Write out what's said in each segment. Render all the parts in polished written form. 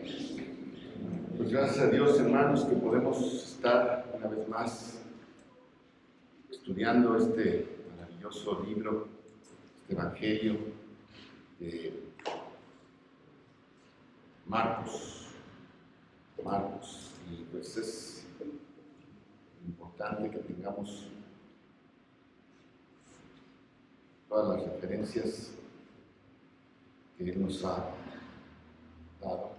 Pues gracias a Dios, hermanos, que podemos estar una vez más estudiando este maravilloso libro, este Evangelio de Marcos. Y pues es importante que tengamos todas las referencias que Él nos ha dado.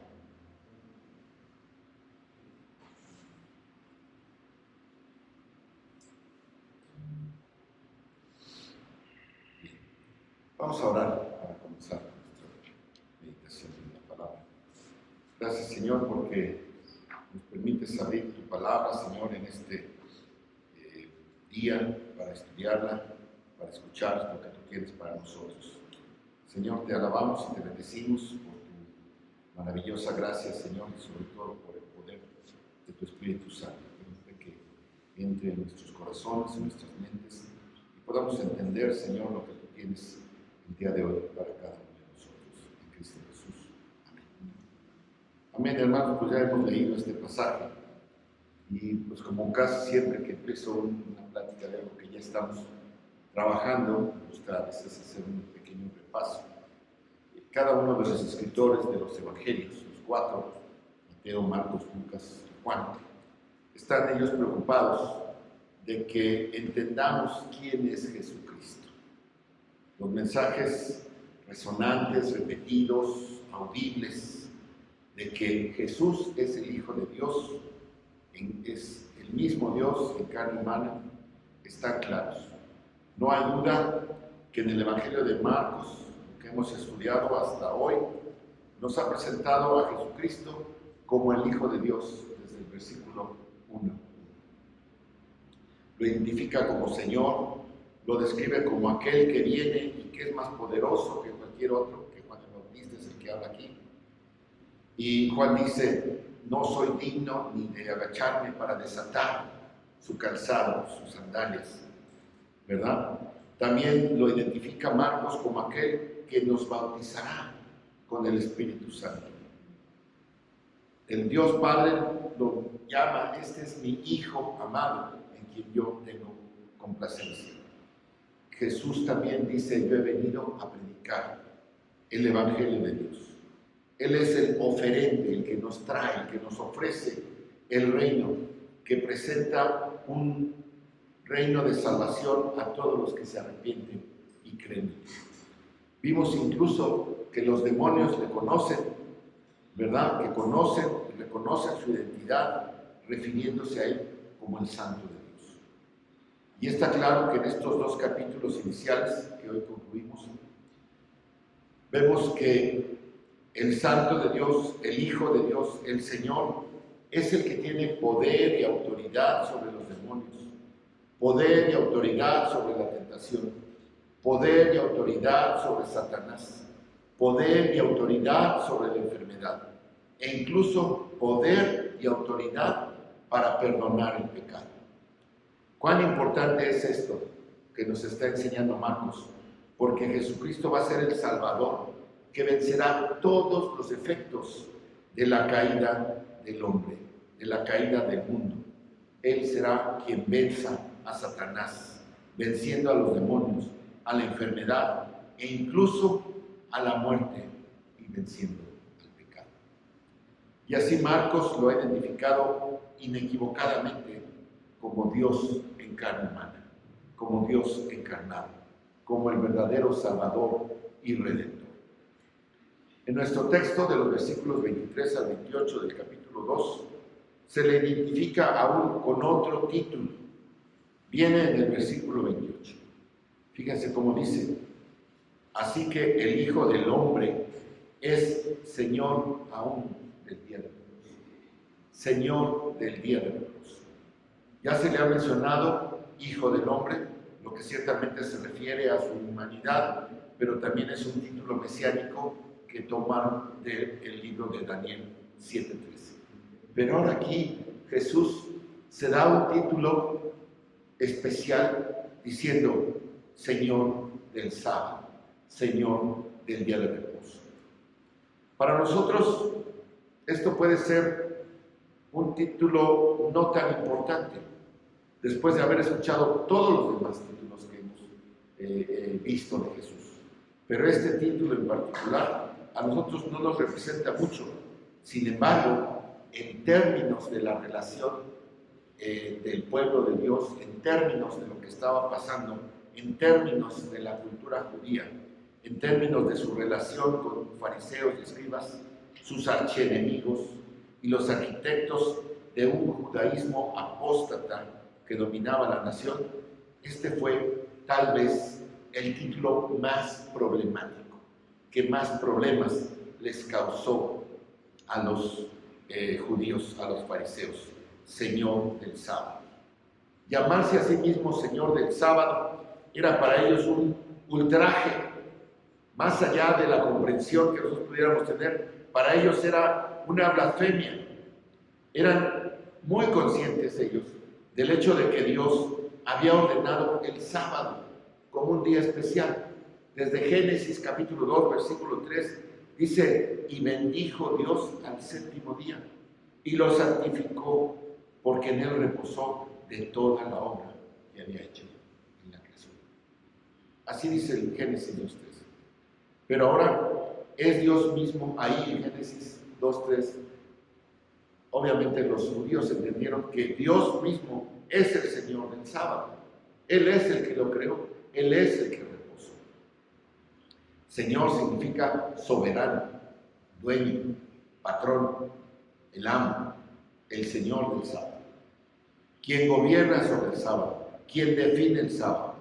Vamos a orar para comenzar nuestra meditación en la palabra. Gracias, Señor, porque nos permites abrir tu palabra, Señor, en este día para estudiarla, para escuchar lo que tú quieres para nosotros. Señor, te alabamos y te bendecimos por tu maravillosa gracia, Señor, y sobre todo por el poder de tu Espíritu Santo. Que entre en nuestros corazones, en nuestras mentes, y podamos entender, Señor, lo que tú tienes el día de hoy para cada uno de nosotros, en Cristo Jesús. Amén. Amén, hermanos, pues ya hemos leído este pasaje, y pues como casi siempre que empiezo una plática de algo que ya estamos trabajando, me gusta a veces hacer un pequeño repaso. Cada uno de los escritores de los evangelios, los cuatro, Mateo, Marcos, Lucas y Juan, están ellos preocupados de que entendamos quién es Jesucristo. Los mensajes resonantes, repetidos, audibles, de que Jesús es el Hijo de Dios, es el mismo Dios en carne humana, están claros. No hay duda que en el Evangelio de Marcos, que hemos estudiado hasta hoy, nos ha presentado a Jesucristo como el Hijo de Dios desde el versículo 1. Lo identifica como Señor, lo describe como aquel que viene y que es más poderoso que cualquier otro, que Juan el Bautista es el que habla aquí. Y Juan dice, no soy digno ni de agacharme para desatar su calzado, sus sandalias, ¿verdad? También lo identifica Marcos como aquel que nos bautizará con el Espíritu Santo. El Dios Padre lo llama, este es mi Hijo amado, en quien yo tengo complacencia. Jesús también dice, yo he venido a predicar el Evangelio de Dios. Él es el oferente, el que nos trae, el que nos ofrece el reino, que presenta un reino de salvación a todos los que se arrepienten y creen. Vimos incluso que los demonios le conocen, ¿verdad? Que reconocen su identidad, refiriéndose a él como el Santo de Dios. Y está claro que en estos dos capítulos iniciales que hoy concluimos, vemos que el Santo de Dios, el Hijo de Dios, el Señor, es el que tiene poder y autoridad sobre los demonios, poder y autoridad sobre la tentación, poder y autoridad sobre Satanás, poder y autoridad sobre la enfermedad, e incluso poder y autoridad para perdonar el pecado. ¿Cuán importante es esto que nos está enseñando Marcos? Porque Jesucristo va a ser el Salvador, que vencerá todos los efectos de la caída del hombre, de la caída del mundo. Él será quien venza a Satanás, venciendo a los demonios, a la enfermedad e incluso a la muerte, y venciendo al pecado. Y así Marcos lo ha identificado inequivocadamente como Dios en carne humana, como Dios encarnado, como el verdadero Salvador y Redentor. En nuestro texto de los versículos 23 al 28 del capítulo 2, se le identifica aún con otro título. Viene en el versículo 28. Fíjense cómo dice, así que el Hijo del Hombre es Señor aún del día de reposo. Señor del día de reposo. Ya se le ha mencionado Hijo del Hombre, lo que ciertamente se refiere a su humanidad, pero también es un título mesiánico que tomaron del libro de Daniel 7:13. Pero ahora aquí Jesús se da un título especial diciendo Señor del sábado, Señor del día de reposo. Para nosotros Esto puede ser un título no tan importante, después de haber escuchado todos los demás títulos que hemos visto de Jesús. Pero este título en particular a nosotros no nos representa mucho. Sin embargo, en términos de la relación del pueblo de Dios, en términos de lo que estaba pasando, en términos de la cultura judía, en términos de su relación con fariseos y escribas, sus archienemigos y los arquitectos de un judaísmo apóstata que dominaba la nación, este fue tal vez el título más problemático, que más problemas les causó a los judíos, a los fariseos: Señor del sábado. Llamarse a sí mismo Señor del sábado era para ellos un ultraje, más allá de la comprensión que nosotros pudiéramos tener. Para ellos era una blasfemia. Eran muy conscientes ellos del hecho de que Dios había ordenado el sábado como un día especial. Desde Génesis capítulo 2, versículo 3, dice: y bendijo Dios al séptimo día y lo santificó, porque en él reposó de toda la obra que había hecho en la creación. Así dice el Génesis 2.3. Pero ahora es Dios mismo ahí en Génesis 2.3. Obviamente los judíos entendieron que Dios mismo es el Señor del sábado. Él es el que lo creó, Él es el que reposó. Señor significa soberano, dueño, patrón, el amo, el Señor del sábado. Quien gobierna sobre el sábado, quien define el sábado.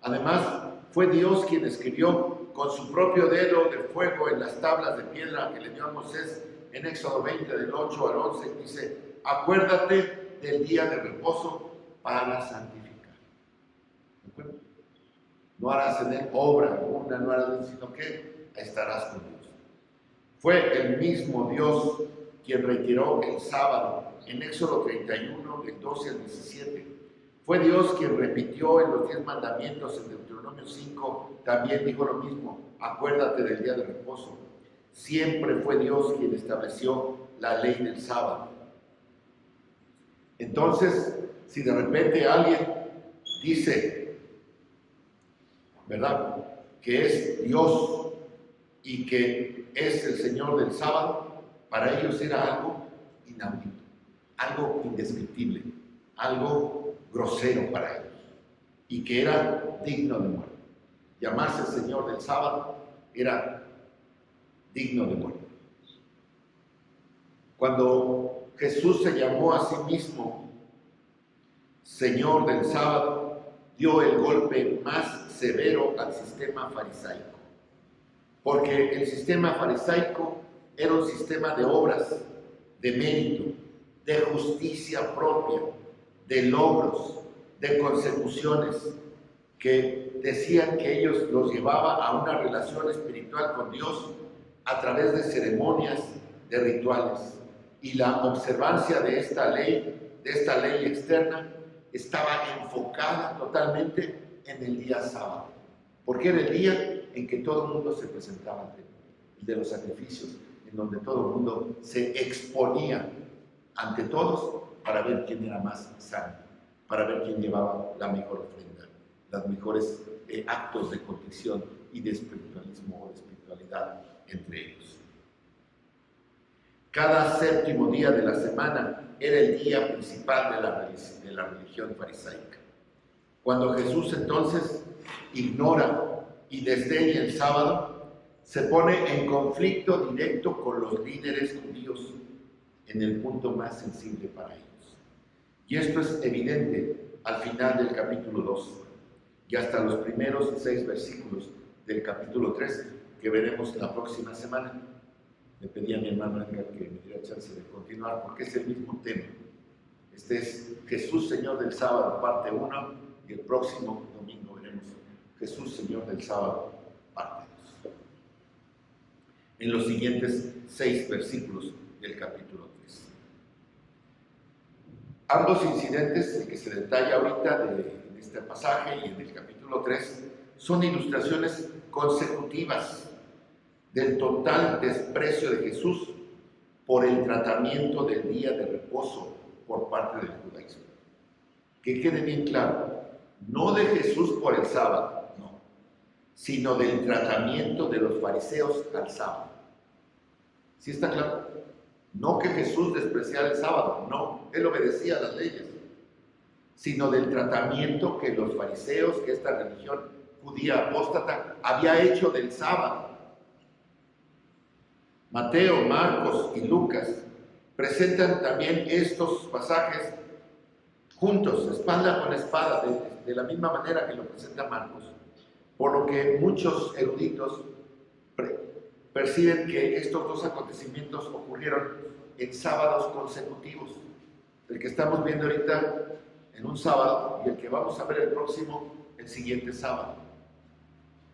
Además, fue Dios quien escribió con su propio dedo de fuego en las tablas de piedra que le dio a Moisés en Éxodo 20, del 8 al 11, dice: acuérdate del día de reposo para santificar. ¿De acuerdo? No harás en él obra alguna, no harás, sino que estarás con Dios. Fue el mismo Dios quien retiró el sábado en Éxodo 31, del 12 al 17. Fue Dios quien repitió en los 10 mandamientos en Deuteronomio 5, también dijo lo mismo: acuérdate del día de reposo. Siempre fue Dios quien estableció la ley del sábado. Entonces, si de repente alguien dice, ¿verdad?, que es Dios y que es el Señor del sábado, para ellos era algo inaudito, algo indescriptible, algo grosero para ellos, y que era digno de muerte. Llamarse Señor del sábado era digno de muerte. Cuando Jesús se llamó a sí mismo Señor del sábado, dio el golpe más severo al sistema farisaico, porque el sistema farisaico era un sistema de obras, de mérito, de justicia propia, de logros, de consecuciones, que decían que ellos los llevaba a una relación espiritual con Dios a través de ceremonias, de rituales. Y la observancia de esta ley externa, estaba enfocada totalmente en el día sábado, porque era el día en que todo el mundo se presentaba ante él, el de los sacrificios, en donde todo el mundo se exponía ante todos para ver quién era más santo, para ver quién llevaba la mejor ofrenda, los mejores actos de contrición y de espiritualismo o de espiritualidad entre ellos. Cada séptimo día de la semana era el día principal de la religión farisaica. Cuando Jesús entonces ignora y desdeña el sábado, se pone en conflicto directo con los líderes judíos en el punto más sensible para ellos. Y esto es evidente al final del capítulo 2 y hasta los primeros 6 versículos del capítulo 3, que veremos la próxima semana. Le pedí a mi hermano Edgar que me diera chance de continuar, porque es el mismo tema. Este es Jesús Señor del sábado, parte 1, y el próximo domingo veremos Jesús Señor del sábado, parte 2. En los siguientes 6 versículos del capítulo 3. Ambos incidentes, el que se detalla ahorita de este pasaje y en el capítulo 3, son ilustraciones consecutivas del total desprecio de Jesús por el tratamiento del día de reposo por parte del judaísmo. Que quede bien claro, no de Jesús por el sábado, no, sino del tratamiento de los fariseos al sábado. ¿Sí está claro? No que Jesús despreciara el sábado, no, él obedecía a las leyes, sino del tratamiento que los fariseos, que esta religión judía apóstata, había hecho del sábado. Mateo, Marcos y Lucas presentan también estos pasajes juntos, espalda con espada, de la misma manera que lo presenta Marcos, por lo que muchos eruditos perciben que estos dos acontecimientos ocurrieron en sábados consecutivos. El que estamos viendo ahorita en un sábado y el que vamos a ver el próximo, el siguiente sábado.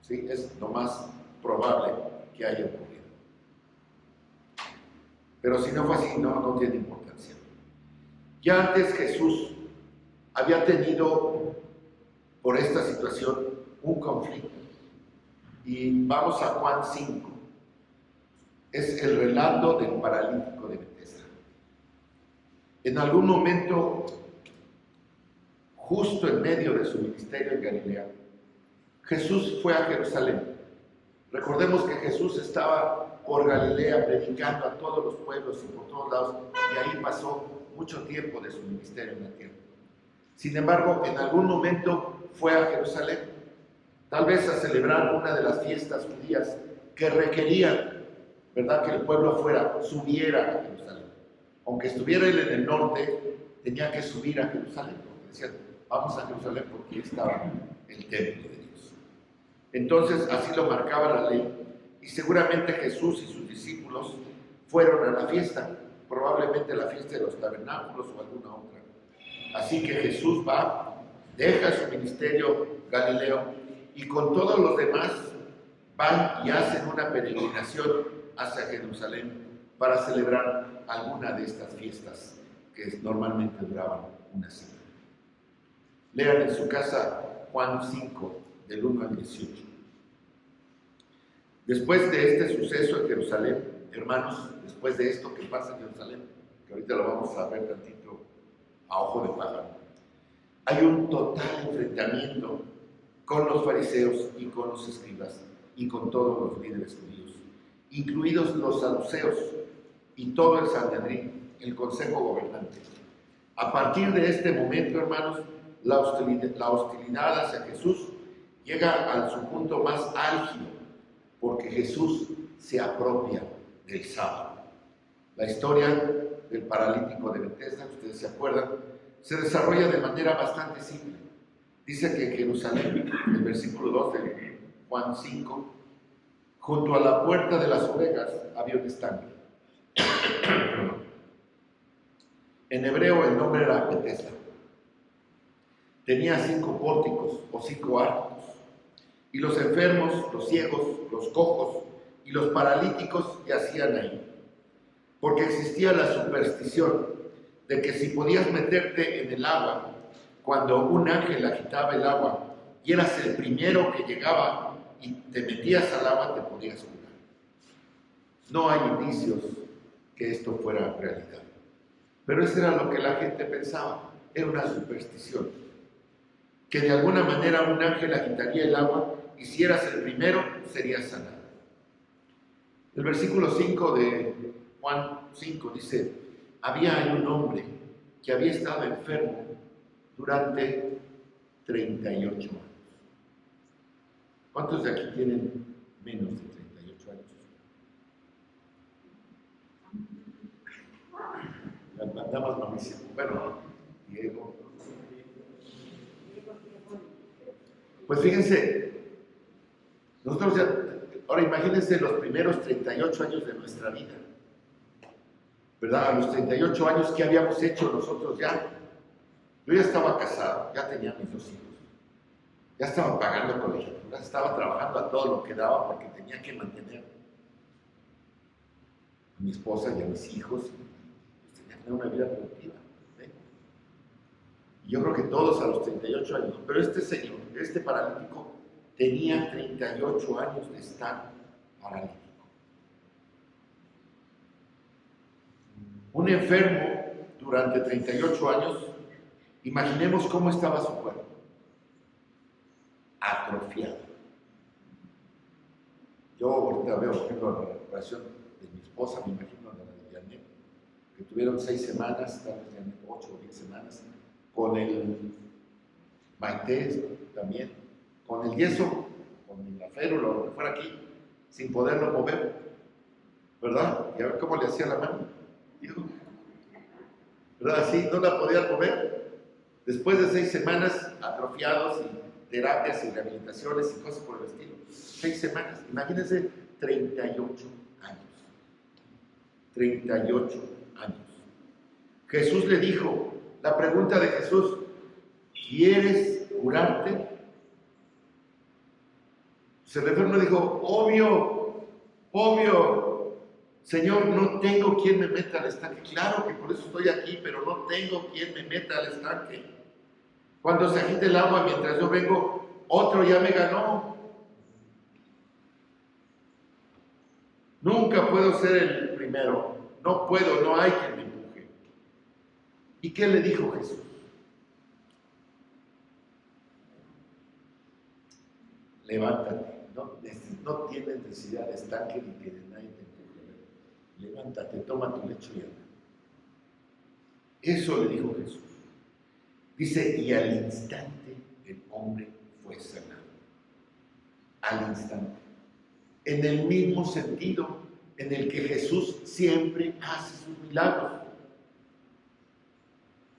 ¿Sí? Es lo más probable que haya ocurrido. Pero si no fue así, no tiene importancia. Ya antes Jesús había tenido por esta situación un conflicto. Y vamos a Juan 5. Es el relato del paralítico de Betesda. En algún momento, justo en medio de su ministerio en Galilea, Jesús fue a Jerusalén. Recordemos que Jesús estaba por Galilea predicando a todos los pueblos y por todos lados, y ahí pasó mucho tiempo de su ministerio en la tierra. Sin embargo, en algún momento fue a Jerusalén, tal vez a celebrar una de las fiestas judías que requerían, ¿verdad?, que el pueblo subiera a Jerusalén. Aunque estuviera él en el norte, tenía que subir a Jerusalén, porque decían, vamos a Jerusalén porque ahí estaba el templo de Dios. Entonces, así lo marcaba la ley, y seguramente Jesús y sus discípulos fueron a la fiesta, probablemente la fiesta de los tabernáculos o alguna otra. Así que Jesús va, deja su ministerio galileo y con todos los demás van y hacen una peregrinación hacia Jerusalén para celebrar alguna de estas fiestas que normalmente duraban una semana. Lean en su casa Juan 5, del 1 al 18. Después de este suceso en Jerusalén, hermanos, después de esto que pasa en Jerusalén, que ahorita lo vamos a ver tantito a ojo de pájaro, hay un total enfrentamiento con los fariseos y con los escribas y con todos los líderes judíos, incluidos los saduceos y todo el Sanedrín, el consejo gobernante. A partir de este momento, hermanos, la hostilidad hacia Jesús llega a su punto más álgido, porque Jesús se apropia del sábado. La historia del paralítico de Betesda, ustedes se acuerdan, se desarrolla de manera bastante simple. Dice que en Jerusalén, en el versículo 2 de Juan 5, junto a la puerta de las ovejas había un estanque. En hebreo el nombre era Betesda. Tenía 5 pórticos o 5 arcos. Y los enfermos, los ciegos, los cojos y los paralíticos yacían ahí. Porque existía la superstición de que si podías meterte en el agua, cuando un ángel agitaba el agua y eras el primero que llegaba y te metías al agua, te podías curar. No hay indicios que esto fuera realidad. Pero eso era lo que la gente pensaba, era una superstición. Que de alguna manera un ángel agitaría el agua y si eras el primero, serías sanado. El versículo 5 de Juan 5 dice, había ahí un hombre que había estado enfermo durante 38 años. ¿Cuántos de aquí tienen menos de 38 años? Las damas no me dicen, bueno, Diego. Pues fíjense, nosotros ya, ahora imagínense los primeros 38 años de nuestra vida, ¿verdad? A los 38 años, ¿qué habíamos hecho nosotros ya? Yo ya estaba casado, ya tenía mis 2 hijos, ya estaba pagando colegiaturas, estaba trabajando a todo lo que daba porque tenía que mantener a mi esposa y a mis hijos, pues tenía que tener una vida productiva. Yo creo que todos a los 38 años, pero este señor, este paralítico, tenía 38 años de estar paralítico. Un enfermo durante 38 años, imaginemos cómo estaba su cuerpo. Atrofiado. Yo ahorita veo, por ejemplo, la recuperación de mi esposa, me imagino la de Janet, que tuvieron 6 semanas, tal vez Janet 8 o 10 semanas, con el Maite también, con el yeso, con la férula o lo que fuera aquí, sin poderlo mover, ¿verdad? Y a ver cómo le hacía la mano, ¿verdad? Así, no la podía mover. Después de 6 semanas, atrofiados y terapias y rehabilitaciones y cosas por el estilo. 6 semanas, imagínense, 38 años. 38 años. Jesús le dijo, la pregunta de Jesús, ¿quieres curarte? El enfermo dijo, obvio, Señor, no tengo quien me meta al estanque. Claro que por eso estoy aquí, pero no tengo quien me meta al estanque. Cuando se agite el agua mientras yo vengo, otro ya me ganó. Nunca puedo ser el primero. No puedo, no hay quien me empuje. ¿Y qué le dijo Jesús? Levántate. No tienes necesidad de estanque ni que de nadie te empuje. Levántate, toma tu lecho y anda. Eso le dijo Jesús. Dice, y al instante el hombre fue sanado. Al instante. En el mismo sentido en el que Jesús siempre hace sus milagros.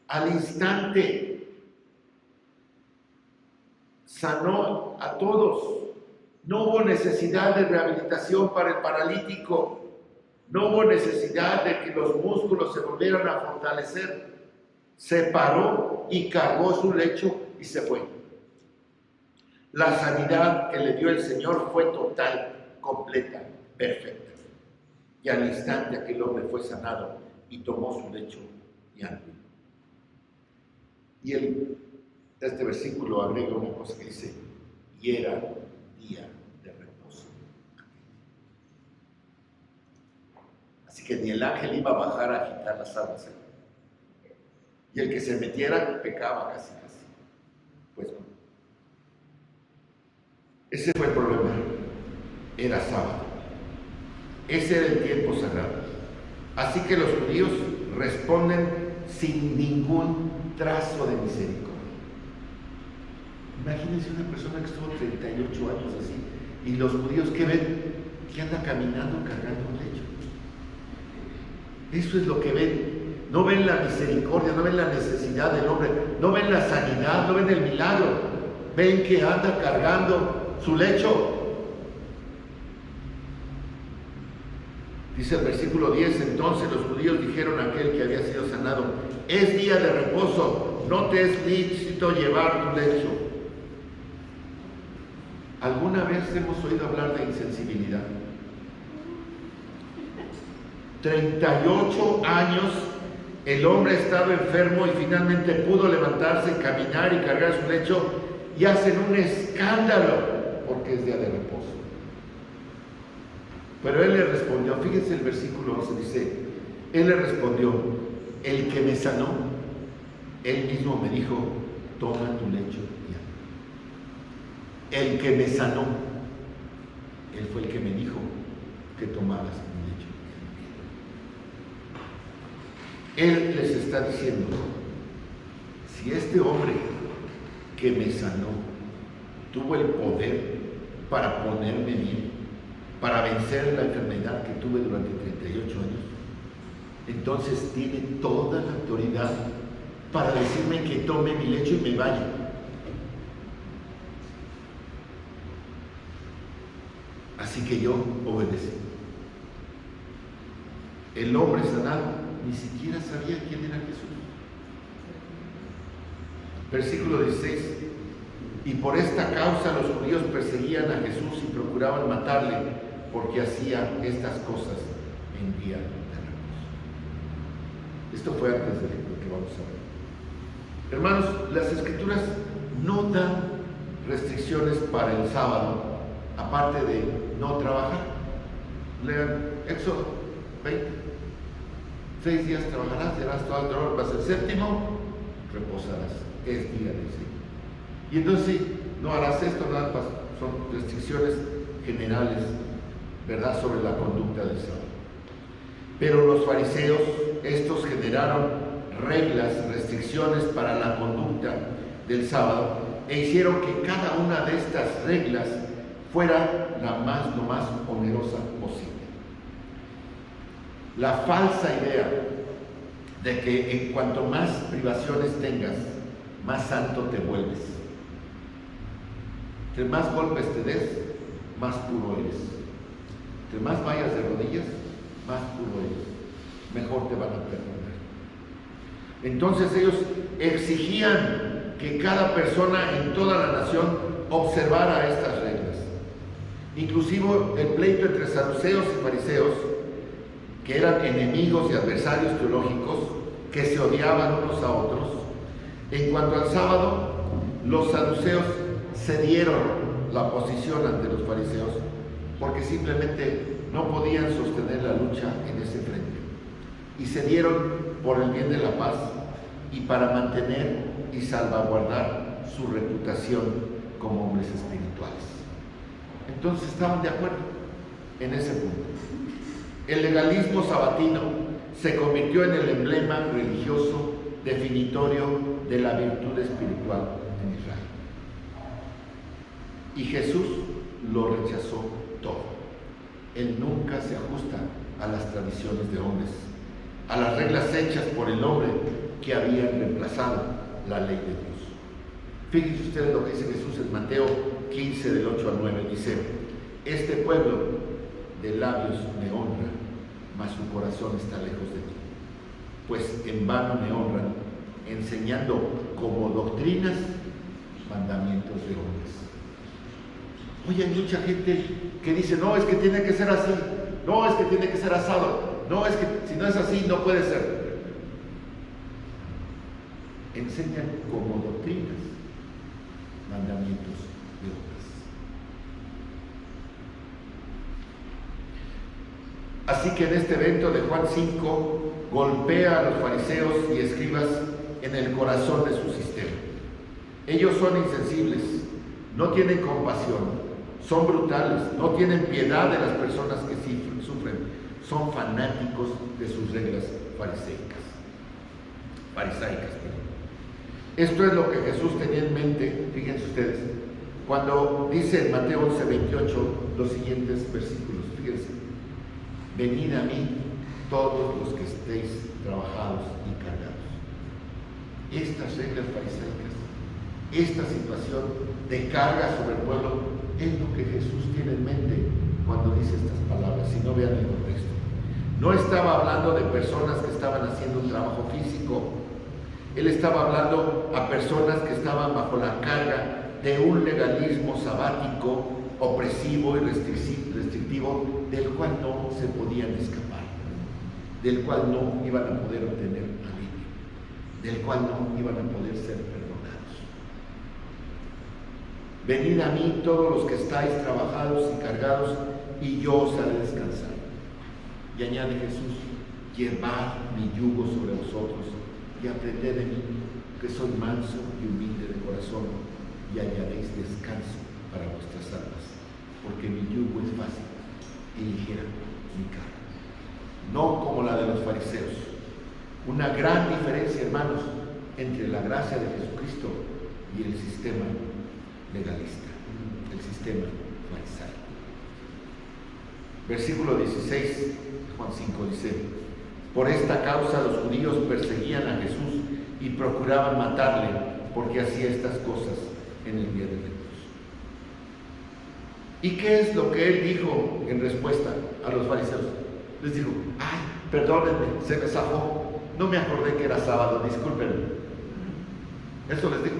Al instante sanó a todos. No hubo necesidad de rehabilitación para el paralítico. No hubo necesidad de que los músculos se volvieran a fortalecer. Se paró y cargó su lecho y se fue. La sanidad que le dio el Señor fue total, completa, perfecta. Y al instante aquel hombre fue sanado y tomó su lecho y andó. Y este versículo agrega una cosa que dice, y era día de reposo. Así que ni el ángel iba a bajar a agitar las aguas. Y el que se metiera pecaba casi. Pues no. Ese fue el problema. Era sábado. Ese era el tiempo sagrado. Así que los judíos responden sin ningún trazo de misericordia. Imagínense una persona que estuvo 38 años así, y los judíos que ven, que anda caminando cargando un lecho. Eso es lo que ven. No ven la misericordia, no ven la necesidad del hombre, no ven la sanidad, no ven el milagro. Ven que anda cargando su lecho. Dice el versículo 10, entonces los judíos dijeron a aquel que había sido sanado, es día de reposo, no te es lícito llevar tu lecho. ¿Alguna vez hemos oído hablar de insensibilidad? 38 años el hombre estaba enfermo y finalmente pudo levantarse, caminar y cargar su lecho, y hacen un escándalo porque es día de reposo. Pero él le respondió, fíjense el versículo 11, dice, él le respondió, el que me sanó, él mismo me dijo, toma tu lecho y anda. El que me sanó, él fue el que me dijo que tomaras mi lecho. Él les está diciendo, si este hombre que me sanó tuvo el poder para ponerme bien, para vencer la enfermedad que tuve durante 38 años, entonces tiene toda la autoridad para decirme que tome mi lecho y me vaya. Así que yo obedecí. El hombre sanado ni siquiera sabía quién era Jesús. Versículo 16. Y por esta causa los judíos perseguían a Jesús y procuraban matarle, porque hacía estas cosas en día de reposo. Esto fue antes de lo que vamos a ver. Hermanos, las Escrituras no dan restricciones para el sábado, aparte de no trabajar. Lean Éxodo 20. 6 días trabajarás, harás todo el dolor, mas el séptimo reposarás. Es día del Señor. Y entonces no harás esto, nada más. Son restricciones generales, ¿verdad?, sobre la conducta del sábado. Pero los fariseos, estos generaron reglas, restricciones para la conducta del sábado e hicieron que cada una de estas reglas fuera lo más onerosa posible. La falsa idea de que en cuanto más privaciones tengas, más santo te vuelves. Entre más golpes te des, más puro eres. Entre más vayas de rodillas, más puro eres. Mejor te van a perdonar. Entonces ellos exigían que cada persona en toda la nación observara estas reglas. Inclusive el pleito entre saduceos y fariseos, que eran enemigos y adversarios teológicos, que se odiaban unos a otros. En cuanto al sábado, los saduceos cedieron la posición ante los fariseos porque simplemente no podían sostener la lucha en ese frente. Y cedieron por el bien de la paz y para mantener y salvaguardar su reputación como hombres espirituales. Entonces estaban de acuerdo en ese punto. El legalismo sabatino se convirtió en el emblema religioso definitorio de la virtud espiritual en Israel. Y Jesús lo rechazó todo. Él nunca se ajusta a las tradiciones de hombres, a las reglas hechas por el hombre que habían reemplazado la ley de Dios. Fíjense ustedes lo que dice Jesús en Mateo 15, del 8 al 9. Dice: este pueblo de labios me honra, mas su corazón está lejos de mí. Pues en vano me honran, enseñando como doctrinas mandamientos de hombres. Oye, hay mucha gente que dice: no, es que tiene que ser así, no, es que tiene que ser asado, no, es que si no es así no puede ser. Enseñan como doctrinas mandamientos de hombres. Así que en este evento de Juan 5 golpea a los fariseos y escribas en el corazón de su sistema. Ellos son insensibles, no tienen compasión, son brutales, no tienen piedad de las personas que sufren, son fanáticos de sus reglas farisaicas. Esto es lo que Jesús tenía en mente, fíjense ustedes, cuando dice en Mateo 11:28 los siguientes versículos. Fíjense: venid a mí todos los que estéis trabajados y cargados. Estas reglas farisaicas, esta situación de carga sobre el pueblo, es lo que Jesús tiene en mente cuando dice estas palabras. Si no, vean el contexto. No estaba hablando de personas que estaban haciendo un trabajo físico. Él estaba hablando a personas que estaban bajo la carga de un legalismo sabático, opresivo y restrictivo, del cual no se podían escapar, del cual no iban a poder obtener alivio, del cual no iban a poder ser perdonados. Venid a mí todos los que estáis trabajados y cargados, y yo os haré descansar. Y añade Jesús: llevad mi yugo sobre vosotros y aprended de mí, que soy manso y humilde de corazón, y hallaréis descanso para vuestras almas, porque mi yugo es fácil y ligera mi carga. No como la de los fariseos. Una gran diferencia, hermanos, entre la gracia de Jesucristo y el sistema legalista, el sistema farisaico. Versículo 16, Juan 5 dice: por esta causa los judíos perseguían a Jesús y procuraban matarle, porque hacía estas cosas en el día de la cruz. ¿Y qué es lo que él dijo en respuesta a los fariseos? Les dijo: ay, perdónenme, se me zafó, no me acordé que era sábado, discúlpenme. ¿Eso les dijo?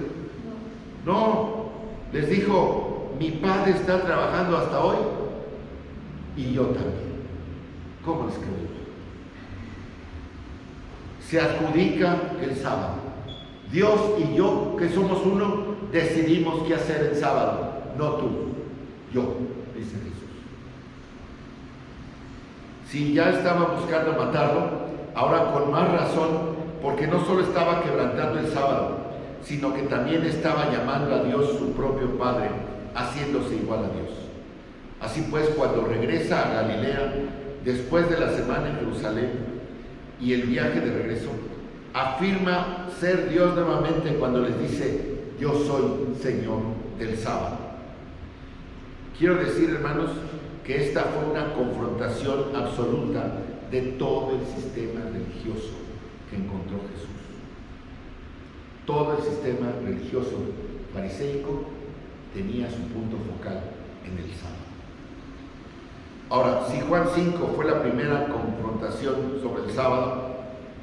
No, les dijo: mi padre está trabajando hasta hoy y yo también. ¿Cómo les quedó? Se adjudica el sábado. Dios y yo, que somos uno, decidimos qué hacer el sábado, no tú, yo, dice Jesús. Si ya estaban buscando matarlo, ahora con más razón, porque no solo estaba quebrantando el sábado, sino que también estaba llamando a Dios su propio Padre, haciéndose igual a Dios. Así pues, cuando regresa a Galilea, después de la semana en Jerusalén y el viaje de regreso, afirma ser Dios nuevamente cuando les dice: yo soy Señor del sábado. Quiero decir, hermanos, que esta fue una confrontación absoluta de todo el sistema religioso que encontró Jesús. Todo el sistema religioso fariseico tenía su punto focal en el sábado. Ahora, si Juan 5 fue la primera confrontación sobre el sábado,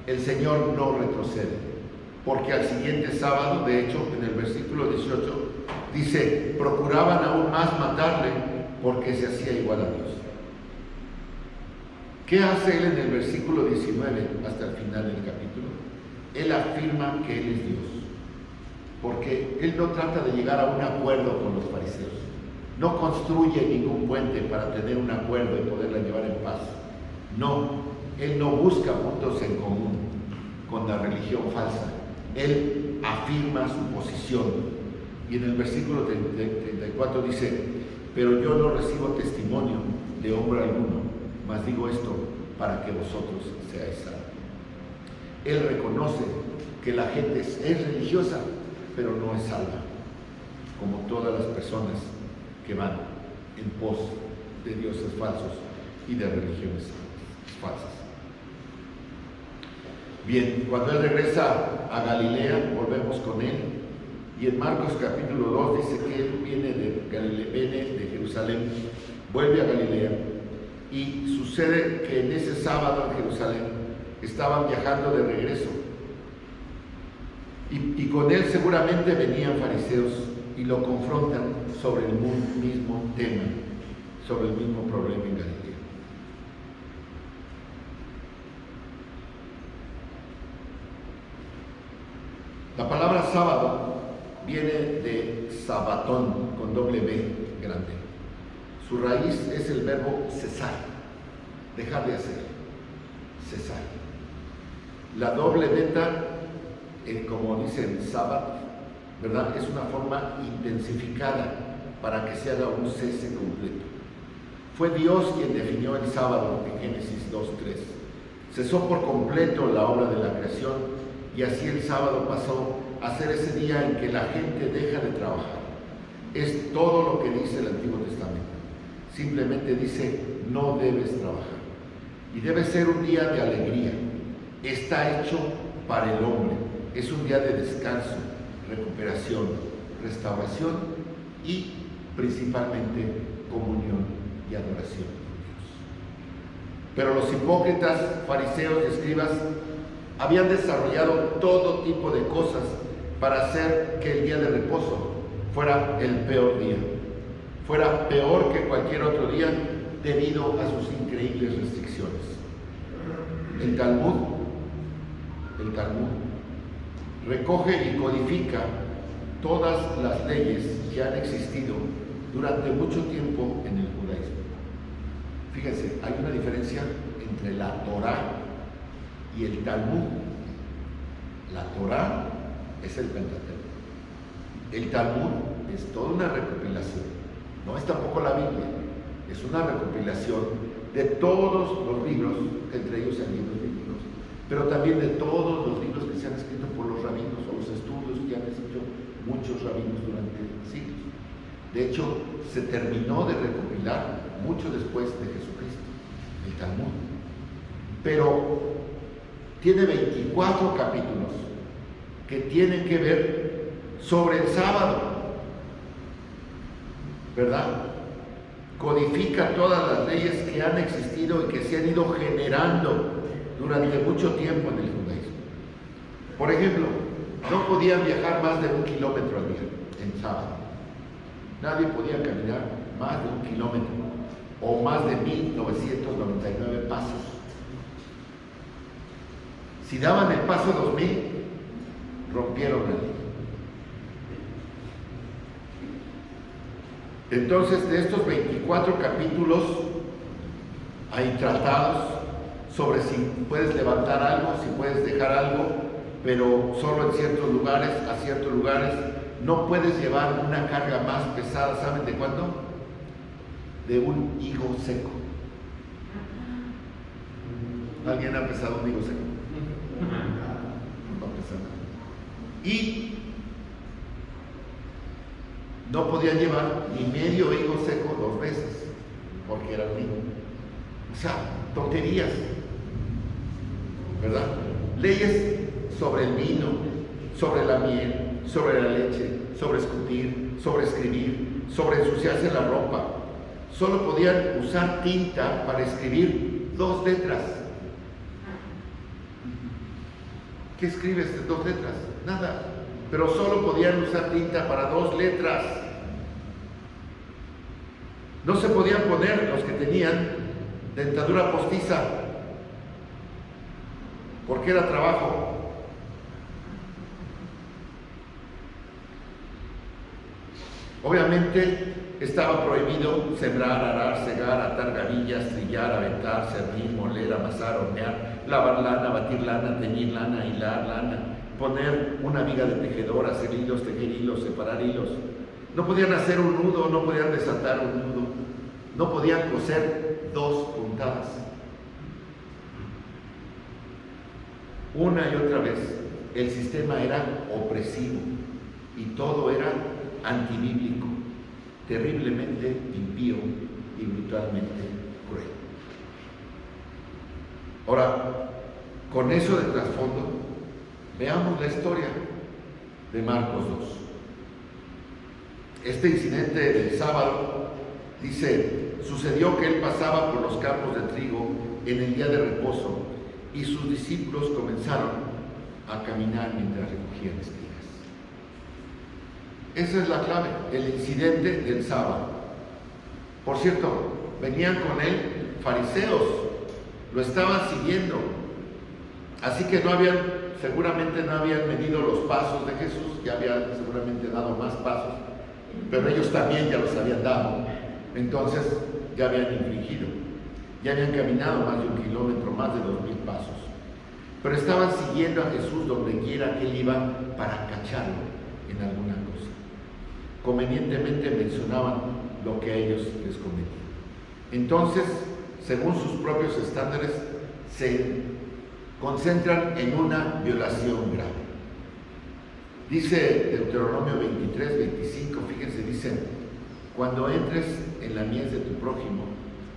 el Señor no retrocede, porque al siguiente sábado, de hecho, en el versículo 18, dice: procuraban aún más matarle porque se hacía igual a Dios. ¿Qué hace él en el versículo 19 hasta el final del capítulo? Él afirma que él es Dios, porque él no trata de llegar a un acuerdo con los fariseos, no construye ningún puente para tener un acuerdo y poderla llevar en paz. No, él no busca puntos en común con la religión falsa, él afirma su posición. Y en el versículo 34 dice: pero yo no recibo testimonio de hombre alguno, mas digo esto para que vosotros seáis salvos. Él reconoce que la gente es religiosa, pero no es salva, como todas las personas que van en pos de dioses falsos y de religiones falsas. Bien, cuando él regresa a Galilea, volvemos con él, y en Marcos capítulo 2 dice que él viene de Jerusalén, vuelve a Galilea, y sucede que en ese sábado en Jerusalén estaban viajando de regreso, y con él seguramente venían fariseos y lo confrontan sobre el mismo tema, sobre el mismo problema en Galilea. La palabra sábado viene de sabatón, con doble B grande. Su raíz es el verbo cesar, dejar de hacer, cesar. La doble beta, como dicen sábado, ¿verdad?, es una forma intensificada para que se haga un cese completo. Fue Dios quien definió el sábado en Génesis 2:3. Cesó por completo la obra de la creación, y así el sábado pasó a ser ese día en que la gente deja de trabajar. Es todo lo que dice el Antiguo Testamento. Simplemente dice: no debes trabajar. Y debe ser un día de alegría. Está hecho para el hombre. Es un día de descanso, recuperación, restauración y principalmente comunión y adoración con Dios. Pero los hipócritas, fariseos y escribas habían desarrollado todo tipo de cosas para hacer que el día de reposo fuera el peor día, fuera peor que cualquier otro día debido a sus increíbles restricciones. El Talmud recoge y codifica todas las leyes que han existido durante mucho tiempo en el judaísmo. Fíjense, hay una diferencia entre la Torá y el Talmud. La Torá es el Pentateuco. El Talmud es toda una recopilación. No es tampoco la Biblia. Es una recopilación de todos los libros, entre ellos hay libros bíblicos, pero también de todos los libros que se han escrito por los rabinos o los estudios que han hecho muchos rabinos durante siglos. De hecho, se terminó de recopilar mucho después de Jesucristo, el Talmud. Pero tiene 24 capítulos que tienen que ver sobre el sábado, ¿verdad? Codifica todas las leyes que han existido y que se han ido generando durante mucho tiempo en el judaísmo. Por ejemplo, no podían viajar más de 1 kilómetro al día en sábado. Nadie podía caminar más de 1 kilómetro o más de 1999 pasos. Si daban el paso 2000, rompieron la ley. Entonces, de estos 24 capítulos hay tratados sobre si puedes levantar algo, si puedes dejar algo, pero solo en ciertos lugares, a ciertos lugares. No puedes llevar una carga más pesada, ¿saben de cuánto? De un higo seco. ¿Alguien ha pesado un higo seco? No pesa nada. Y no podían llevar ni medio higo seco 2 veces, porque era un higo. O sea, tonterías, ¿verdad? Leyes sobre el vino, sobre la miel, sobre la leche, sobre escupir, sobre escribir, sobre ensuciarse la ropa. Solo podían usar tinta para escribir 2 letras. ¿Qué escribes de 2 letras? Nada. Pero solo podían usar tinta para 2 letras. No se podían poner los que tenían dentadura postiza, porque era trabajo. Obviamente estaba prohibido sembrar, arar, segar, atar gavillas, trillar, aventar, cernir, moler, amasar, hornear, lavar lana, batir lana, teñir lana, hilar lana, poner una viga de tejedor, hacer hilos, tejer hilos, separar hilos. No podían hacer un nudo, no podían desatar un nudo, no podían coser 2 puntadas. Una y otra vez, el sistema era opresivo y todo era antibíblico, terriblemente impío y brutalmente cruel. Ahora, con eso de trasfondo, veamos la historia de Marcos 2. Este incidente del sábado dice: sucedió que él pasaba por los campos de trigo en el día de reposo y sus discípulos comenzaron a caminar mientras recogían espigas. Esa es la clave, el incidente del sábado. Por cierto, venían con él fariseos, lo estaban siguiendo, así que seguramente no habían medido los pasos de Jesús, ya habían seguramente dado más pasos, pero ellos también ya los habían dado, entonces ya habían infringido, ya habían caminado más de 1 kilómetro, más de 2,000 pasos, pero estaban siguiendo a Jesús donde quiera que él iba para cacharlo en alguna cosa. Convenientemente mencionaban lo que a ellos les convenía. Entonces, según sus propios estándares, se concentran en una violación grave. Dice Deuteronomio 23, 25, fíjense, dice: cuando entres en la mies de tu prójimo,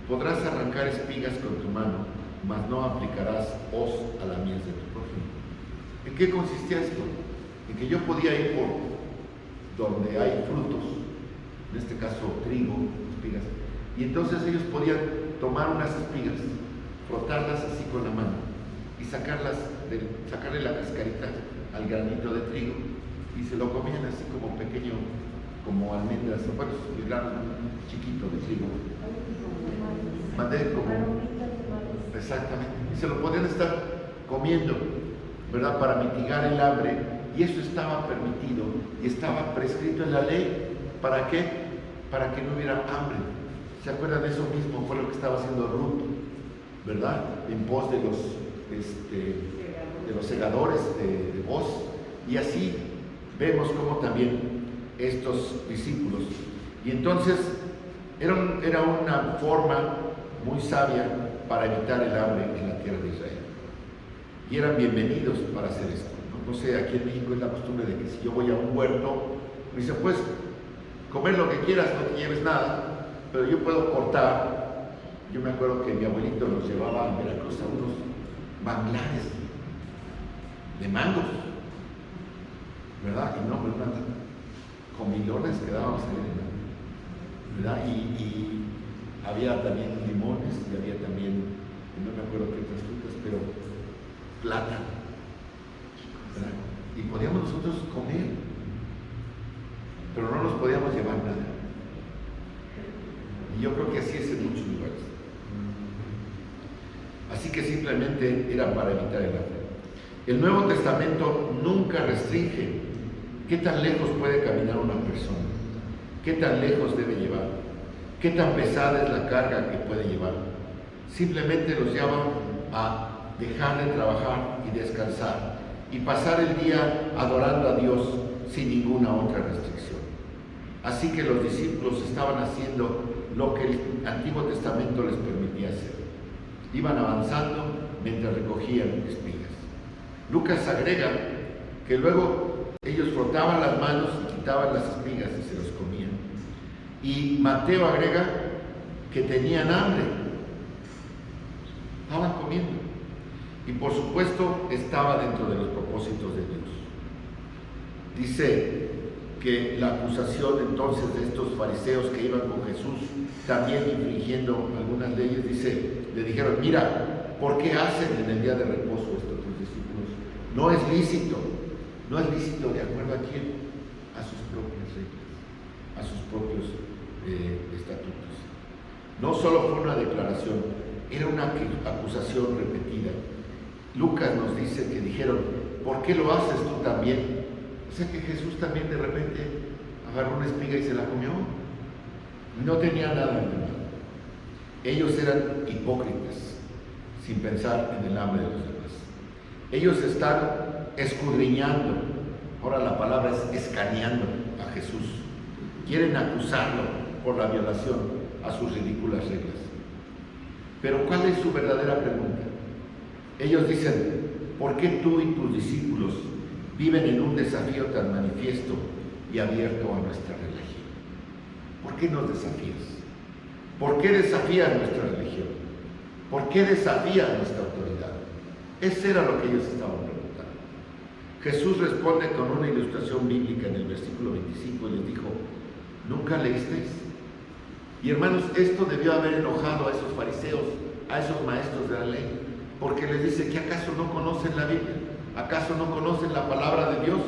podrás arrancar espigas con tu mano, mas no aplicarás hoz a la mies de tu prójimo. ¿En qué consistía esto? En que yo podía ir por donde hay frutos, en este caso trigo, espigas, y entonces ellos podían tomar unas espigas, frotarlas así con la mano y sacarle la cascarita al granito de trigo y se lo comían así como pequeño, como almendras, bueno, el grano chiquito de trigo. Exactamente, y se lo podían estar comiendo, ¿verdad? Para mitigar el hambre. Y eso estaba permitido y estaba prescrito en la ley. ¿Para qué? Para que no hubiera hambre. ¿Se acuerdan de eso mismo? Fue lo que estaba haciendo Ruth, ¿verdad? En pos de los segadores de Boz. Y así vemos cómo también estos discípulos. Y entonces era una forma muy sabia para evitar el hambre en la tierra de Israel. Y eran bienvenidos para hacer esto. No sé, aquí en México es la costumbre de que si yo voy a un huerto, me dicen, pues, comer lo que quieras, no te lleves nada, pero yo puedo cortar. Yo me acuerdo que mi abuelito nos llevaba a Veracruz a unos manglares de mangos, ¿verdad? Y no, pues unas comilones que dábamos ahí, ¿verdad? Y había también limones, y había también, no me acuerdo qué otras frutas, pero plátano. Y podíamos nosotros comer, pero no nos podíamos llevar nada. Y yo creo que así es en muchos lugares. Así que simplemente era para evitar el hambre. El Nuevo Testamento nunca restringe qué tan lejos puede caminar una persona, qué tan lejos debe llevar, qué tan pesada es la carga que puede llevar. Simplemente los llama a dejar de trabajar y descansar y pasar el día adorando a Dios sin ninguna otra restricción. Así que los discípulos estaban haciendo lo que el Antiguo Testamento les permitía hacer. Iban avanzando mientras recogían espigas. Lucas agrega que luego ellos frotaban las manos y quitaban las espigas y se los comían. Y Mateo agrega que tenían hambre. Estaban comiendo. Y por supuesto estaba dentro de los propósitos de Dios. Dice que la acusación entonces de estos fariseos que iban con Jesús, también infringiendo algunas leyes, le dijeron: mira, ¿por qué hacen en el día de reposo esto tus discípulos? No es lícito de acuerdo a quién, a sus propias reglas, a sus propios estatutos. No solo fue una declaración, era una acusación repetida. Lucas nos dice que dijeron: ¿por qué lo haces tú también? O sea que Jesús también de repente agarró una espiga y se la comió. No tenía nada en mano. Ellos eran hipócritas, sin pensar en el hambre de los demás. Ellos están escudriñando, ahora la palabra es escaneando a Jesús. Quieren acusarlo por la violación a sus ridículas reglas. Pero ¿cuál es su verdadera pregunta? Ellos dicen: ¿por qué tú y tus discípulos viven en un desafío tan manifiesto y abierto a nuestra religión? ¿Por qué nos desafías? ¿Por qué desafías nuestra religión? ¿Por qué desafías nuestra autoridad? Eso era lo que ellos estaban preguntando. Jesús responde con una ilustración bíblica en el versículo 25 y les dijo: ¿nunca leísteis? Y hermanos, esto debió haber enojado a esos fariseos, a esos maestros de la ley, porque les dice: ¿que acaso no conocen la Biblia? ¿Acaso no conocen la palabra de Dios?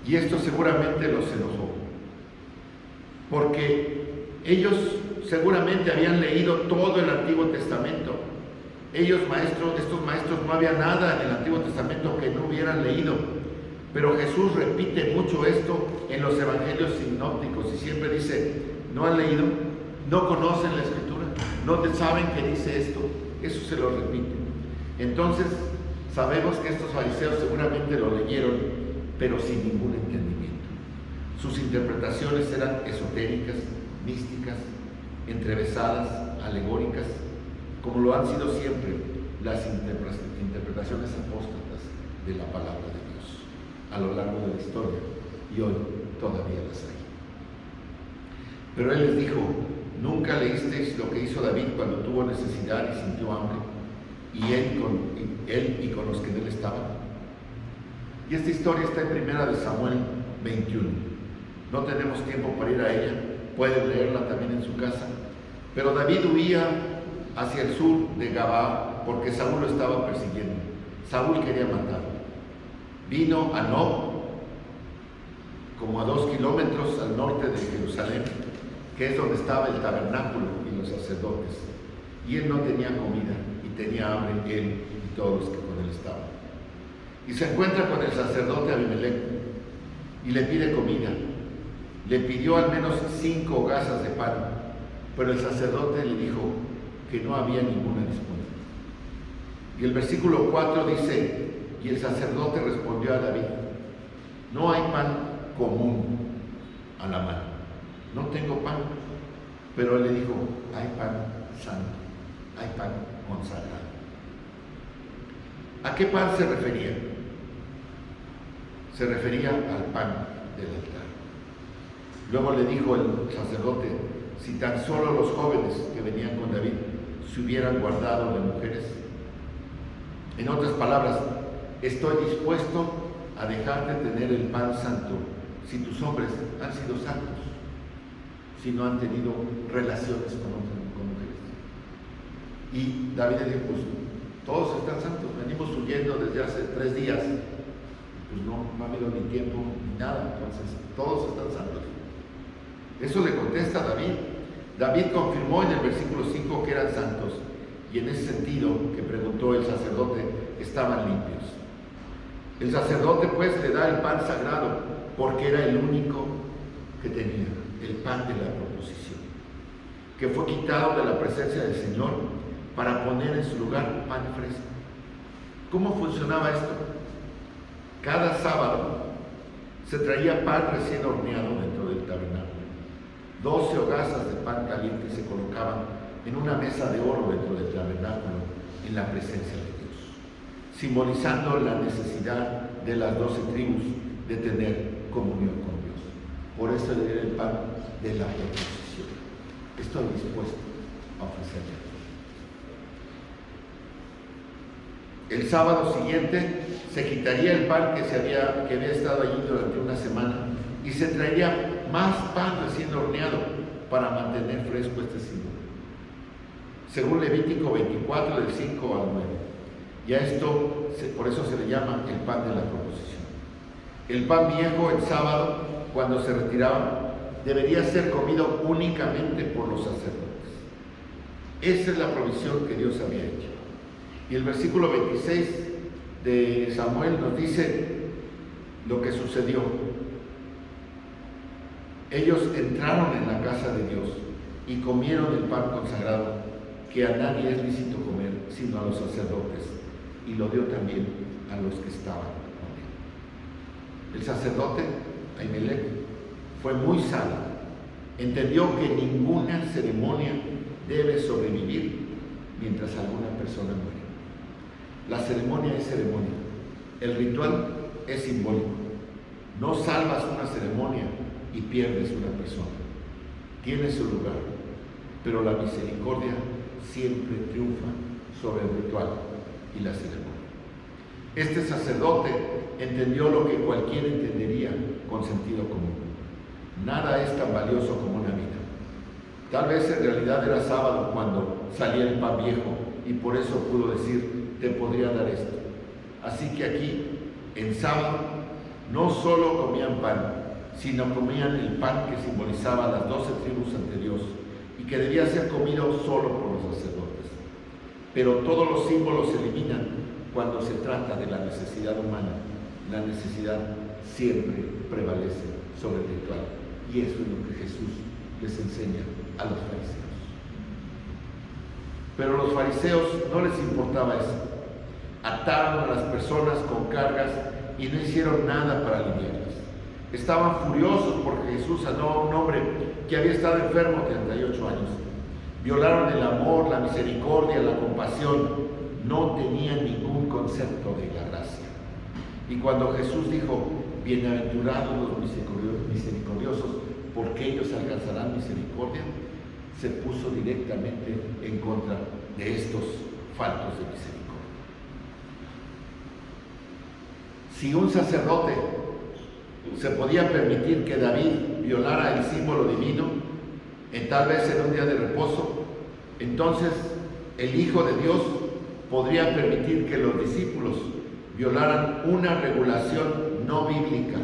Y esto seguramente los enojó, porque ellos seguramente habían leído todo el Antiguo Testamento. Estos maestros, no había nada en el Antiguo Testamento que no hubieran leído. Pero Jesús repite mucho esto en los evangelios sinópticos y siempre dice: ¿no han leído? ¿No conocen la Escritura? ¿No saben qué dice esto? Eso se lo repite. Entonces, sabemos que estos fariseos seguramente lo leyeron, pero sin ningún entendimiento. Sus interpretaciones eran esotéricas, místicas, entrevesadas, alegóricas, como lo han sido siempre las interpretaciones apóstatas de la palabra de Dios a lo largo de la historia, y hoy todavía las hay. Pero Él les dijo: ¿nunca leísteis lo que hizo David cuando tuvo necesidad y sintió hambre, y él y con los que en él estaban? Y esta historia está en 1 Samuel 21. No tenemos tiempo para ir a ella, pueden leerla también en su casa. Pero David huía hacia el sur de Gabaa porque Saúl lo estaba persiguiendo. Saúl quería matarlo. Vino a Nob, como a 2 kilómetros al norte de Jerusalén, que es donde estaba el tabernáculo y los sacerdotes. Y él no tenía comida y tenía hambre, él y todos los que con él estaban. Y se encuentra con el sacerdote Abimelec y le pide comida. Le pidió al menos 5 hogazas de pan, pero el sacerdote le dijo que no había ninguna disponible. Y el versículo 4 dice: y el sacerdote respondió a David: no hay pan común a la mano, no tengo pan. Pero él le dijo: hay pan santo, hay pan consagrado. ¿A qué pan se refería? Se refería al pan del altar. Luego le dijo el sacerdote: si tan solo los jóvenes que venían con David se hubieran guardado de mujeres. En otras palabras, estoy dispuesto a dejarte tener el pan santo si tus hombres han sido santos, si no han tenido relaciones con mujeres. Y David le dijo: pues todos están santos, venimos huyendo desde hace 3 días, pues no ha habido ni tiempo ni nada, entonces todos están santos. Eso le contesta David. David confirmó en el versículo 5 que eran santos, y en ese sentido que preguntó el sacerdote, estaban limpios. El sacerdote pues le da el pan sagrado porque era el único que tenía, el pan de la proposición. que fue quitado de la presencia del Señor para poner en su lugar pan fresco. ¿Cómo funcionaba esto? Cada sábado se traía pan recién horneado dentro del tabernáculo. 12 hogazas de pan caliente se colocaban en una mesa de oro dentro del tabernáculo en la presencia de Dios, simbolizando la necesidad de las 12 tribus de tener comunión con Dios. Por eso le diré el pan de la proposición. Estoy dispuesto a ofrecerle. El sábado siguiente se quitaría el pan que había estado allí durante una semana y se traería más pan recién horneado para mantener fresco este símbolo. Según Levítico 24, del 5 al 9. Y a esto, por eso se le llama el pan de la proposición. El pan viejo, el sábado, cuando se retiraba, debería ser comido únicamente por los sacerdotes. Esa es la provisión que Dios había hecho. Y el versículo 26 de Samuel nos dice lo que sucedió. Ellos entraron en la casa de Dios y comieron el pan consagrado, que a nadie es lícito comer, sino a los sacerdotes, y lo dio también a los que estaban con él. El sacerdote, Ahimelech, fue muy sabio. Entendió que ninguna ceremonia debe sobrevivir mientras alguna persona muere. La ceremonia es ceremonia. El ritual es simbólico. No salvas una ceremonia y pierdes una persona. Tiene su lugar, pero la misericordia siempre triunfa sobre el ritual y la ceremonia. Este sacerdote entendió lo que cualquiera entendería con sentido común. Nada es tan valioso como una vida. Tal vez en realidad era sábado cuando salía el pan viejo y por eso pudo decir, te podría dar esto. Así que aquí, en sábado, no solo comían pan, sino comían el pan que simbolizaba las 12 tribus ante Dios y que debía ser comido solo por los sacerdotes. Pero todos los símbolos se eliminan cuando se trata de la necesidad humana. La necesidad siempre prevalece sobre el ritual. Y eso es lo que Jesús les enseña a los fariseos. Pero a los fariseos no les importaba eso. Ataron a las personas con cargas y no hicieron nada para aliviarlas. Estaban furiosos porque Jesús sanó a un hombre que había estado enfermo 38 años. Violaron el amor, la misericordia, la compasión. No tenían ningún concepto de la gracia. Y cuando Jesús dijo, bienaventurados los misericordiosos, porque ellos alcanzarán misericordia, se puso directamente en contra de estos faltos de misericordia. Si un sacerdote se podía permitir que David violara el símbolo divino, tal vez en un día de reposo, entonces el Hijo de Dios podría permitir que los discípulos violaran una regulación no bíblica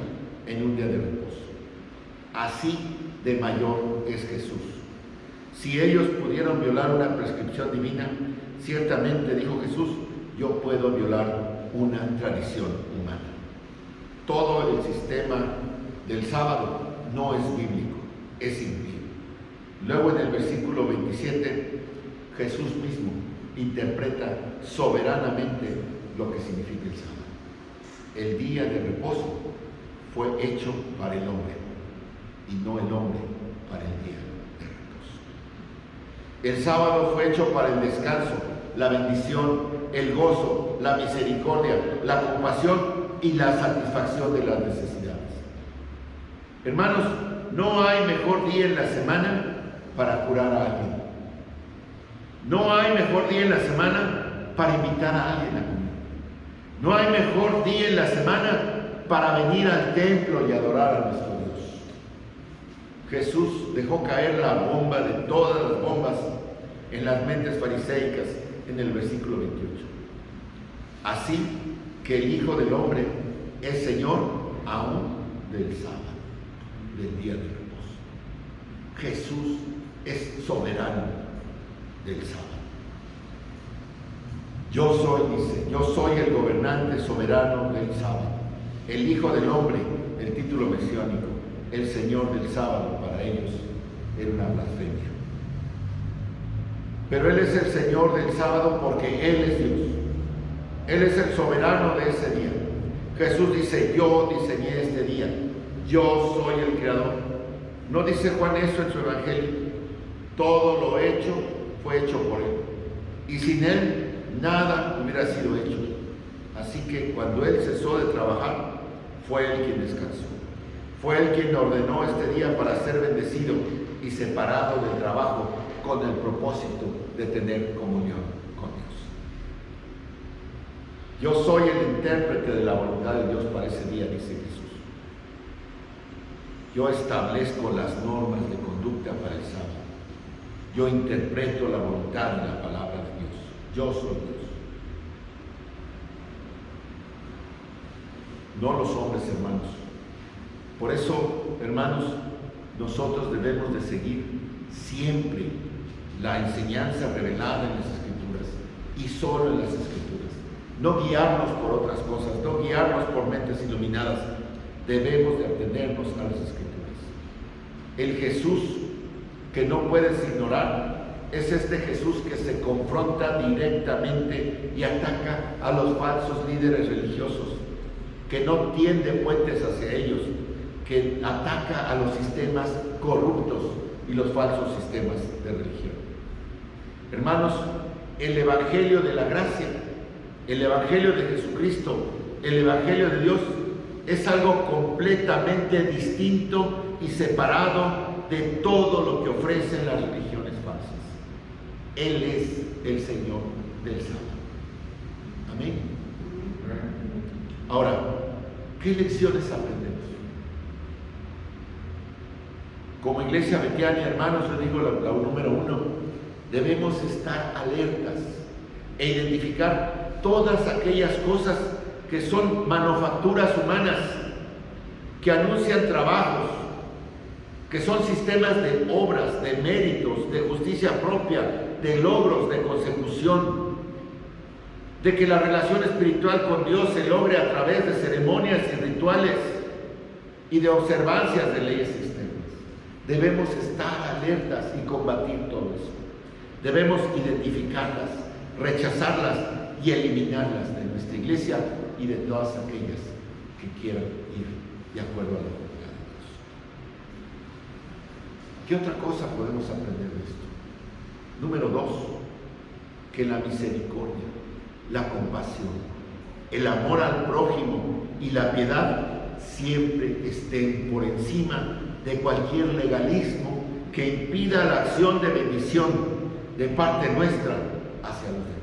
en un día de reposo. Así de mayor es Jesús. Si ellos pudieron violar una prescripción divina, ciertamente, dijo Jesús, yo puedo violar una tradición humana. Todo el sistema del sábado no es bíblico, es impío. Luego en el versículo 27, Jesús mismo interpreta soberanamente lo que significa el sábado. El día de reposo fue hecho para el hombre y no el hombre para el día de reposo. El sábado fue hecho para el descanso, la bendición, el gozo, la misericordia, la compasión y la satisfacción de las necesidades. Hermanos, no hay mejor día en la semana para curar a alguien. No hay mejor día en la semana para invitar a alguien a comer. No hay mejor día en la semana para venir al templo y adorar a nuestro Dios. Jesús dejó caer la bomba de todas las bombas en las mentes fariseicas en el versículo 28. Así que el Hijo del Hombre es Señor aún del sábado, del día de reposo. Jesús es soberano del sábado. Yo soy el gobernante soberano del sábado. El Hijo del Hombre, el título mesiánico, el Señor del sábado, para ellos era una blasfemia. Pero Él es el Señor del sábado porque Él es Dios. Él es el soberano de ese día. Jesús dice, yo diseñé este día, yo soy el creador. ¿No dice Juan eso en su evangelio? Todo lo hecho fue hecho por Él, y sin Él nada hubiera sido hecho. Así que cuando Él cesó de trabajar, fue Él quien descansó. Fue Él quien ordenó este día para ser bendecido y separado del trabajo con el propósito de tener comunión con Dios. Yo soy el intérprete de la voluntad de Dios para ese día, dice Jesús. Yo establezco las normas de conducta para el sábado. Yo interpreto la voluntad y la palabra de Dios. Yo soy Dios. No los hombres, hermanos. Por eso, hermanos, nosotros debemos de seguir siempre la enseñanza revelada en las Escrituras y solo en las Escrituras. No guiarnos por otras cosas, no guiarnos por mentes iluminadas. Debemos de atenernos a las Escrituras. El Jesús que no puedes ignorar es este Jesús que se confronta directamente y ataca a los falsos líderes religiosos, que no tiende puentes hacia ellos, que ataca a los sistemas corruptos y los falsos sistemas de religión. Hermanos, el Evangelio de la gracia, el Evangelio de Jesucristo, el Evangelio de Dios es algo completamente distinto y separado de todo lo que ofrecen las religiones falsas. Él es el Señor del sábado. Amén. Ahora, ¿qué lecciones aprendemos? Como Iglesia Betiania, hermanos, yo digo la número 1, debemos estar alertas e identificar todas aquellas cosas que son manufacturas humanas, que anuncian trabajos, que son sistemas de obras, de méritos, de justicia propia, de logros, de consecución, de que la relación espiritual con Dios se logre a través de ceremonias y rituales y de observancias de leyes externas. Debemos estar alertas y combatir todo eso. Debemos identificarlas, rechazarlas y eliminarlas de nuestra iglesia y de todas aquellas que quieran ir de acuerdo a la voluntad de Dios. ¿Qué otra cosa podemos aprender de esto? Número 2, que la misericordia, la compasión, el amor al prójimo y la piedad siempre estén por encima de cualquier legalismo que impida la acción de bendición de parte nuestra hacia los demás.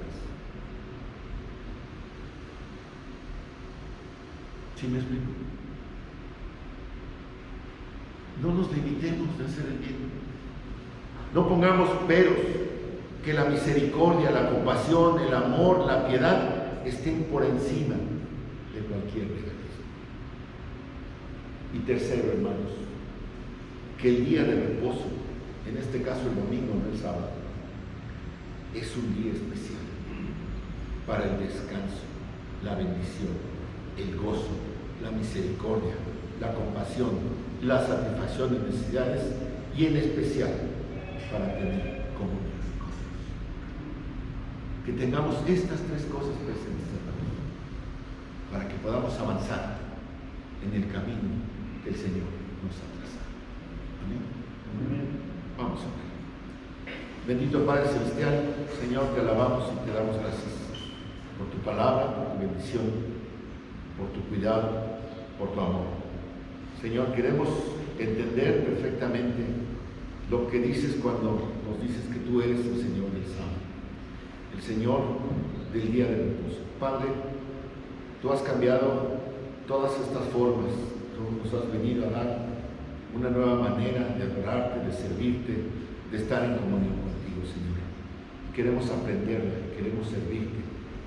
¿Sí me explico? No nos limitemos de hacer el bien. No pongamos peros. Que la misericordia, la compasión, el amor, la piedad estén por encima de cualquier legalismo. Y tercero, hermanos, que el día de reposo, en este caso el domingo, no el sábado, es un día especial para el descanso, la bendición, el gozo, la misericordia, la compasión, la satisfacción de necesidades y en especial para tener comunión. Que tengamos estas 3 cosas presentes, hermanos, para que podamos avanzar en el camino que el Señor nos ha trazado. Amén. Amén. Vamos a ver. Bendito Padre Celestial, Señor, te alabamos y te damos gracias por tu palabra, por tu bendición, por tu cuidado, por tu amor. Señor, queremos entender perfectamente lo que dices cuando nos dices que tú eres el Señor del sábado, el Señor del día de reposo. Padre, tú has cambiado todas estas formas, tú nos has venido a dar una nueva manera de adorarte, de servirte, de estar en comunión contigo, Señor. Queremos aprenderla, queremos servirte,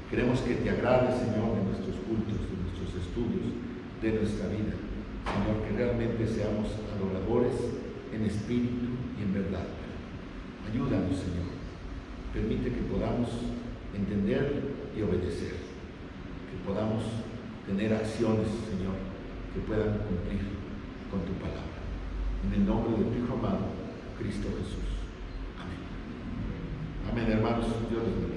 queremos que te agrade, Señor, de nuestros cultos, de nuestros estudios, de nuestra vida. Señor, que realmente seamos adoradores en espíritu y en verdad. Ayúdanos, Señor. Permite que podamos entender y obedecer, que podamos tener acciones, Señor, que puedan cumplir con tu palabra. En el nombre de tu Hijo amado, Cristo Jesús. Amén. Amén. Amén, hermanos. Dios les bendiga.